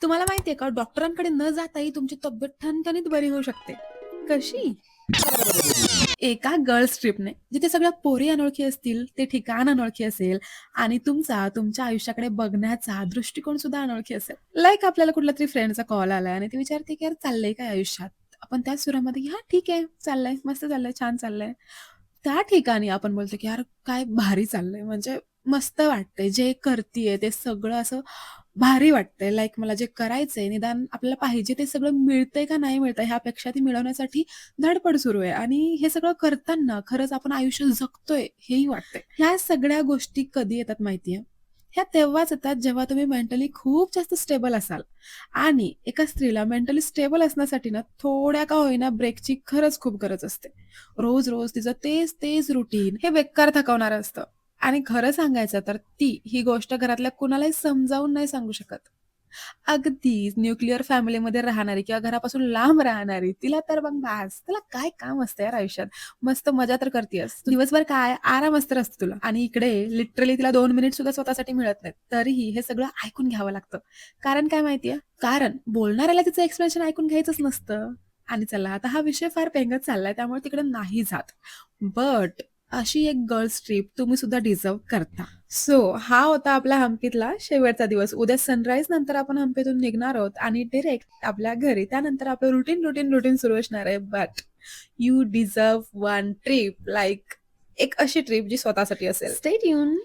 तुम्हाला माहितीये का डॉक्टरांकडे न जाताही तुमची तब्येत ठणठणीत बरी होऊ शकते. कशी? एका गर्ल्स ट्रिपने. जिथे सगळ्या पोरी अनोळखी असतील, ते ठिकाण अनोळखी असेल आणि तुमच्या आयुष्याकडे बघण्याचा दृष्टिकोन सुद्धा अनोळखी असेल. लाइक आपल्याला कुठल्यातरी फ्रेंडचा कॉल आलाय आणि ती विचारते, की "यार चाललंय काय आयुष्यात?" आपण त्याच सुरामध्ये, "हां, ठीक आहे. चाललंय. मस्त चाललंय. छान चाललंय." त्या ठिकाणी आपण बोलतो, की "यार काय भारी चाललंय." म्हणजे मस्त वाटतंय. जे करतीये ते सगळं असं भारी वाटतंय. लाइक मला जे करायचंय निदान आपल्याला पाहिजे ते सगळं मिळतंय का नाही मिळतंय ह्यापेक्षा ते मिळवण्यासाठी धडपड सुरू आहे आणि हे सगळं करताना खरंच आपण आयुष्य जगतोय हेही वाटतंय. ह्या सगळ्या गोष्टी कधी येतात माहितीये? ह्या तेव्हाच येतात जेव्हा तुम्ही मेंटली खूप जास्त स्टेबल असाल आणि एका स्त्रीला मेंटली स्टेबल असण्यासाठी ना थोड्या का होईना ब्रेकची खरंच खूप गरज असते. रोज-रोज तिचं तेच रुटीन हे बेकार थकवणारं असतं आणि खरं सांगायचं तर ती ही गोष्ट घरातल्या कुणालाही समजावून नाही सांगू शकत. अगदीच न्यूक्लिअर फॅमिलीमध्ये राहणारी किंवा घरापासून लांब राहणारी, तिला तर मग बास. तुला काय काम असतं यार आयुष्यात? मस्त मजा तर करतीयेस. दिवसभर काय आरामच तर असतो तुला आणि इकडे लिटरली तिला 2 मिनिट सुद्धा स्वतःसाठी मिळत नाहीत. तरीही हे सगळं ऐकून घ्यावं लागतं. कारण काय माहितीये? कारण बोलणाऱ्याला तिचं एक्सप्लेनेशन ऐकून घ्यायचंच नसतं. आणि चला आता हा विषय फार पेंगत चाललाय त्यामुळे तिकडे नाही जात. बट अशी एक गर्ल्स ट्रिप तुम्ही सुद्धा डिझर्व्ह करता. सो हा होता आपला हम्पीतला शेवटचा दिवस. उद्या सनराईज नंतर आपण हम्पीतून निघणार आहोत आणि डायरेक्ट आपल्या घरी. त्यानंतर आपलं रुटीन सुरू असणार आहे. But you deserve one trip like एक अशी ट्रिप जी स्वतःसाठी असेल. Stay tune.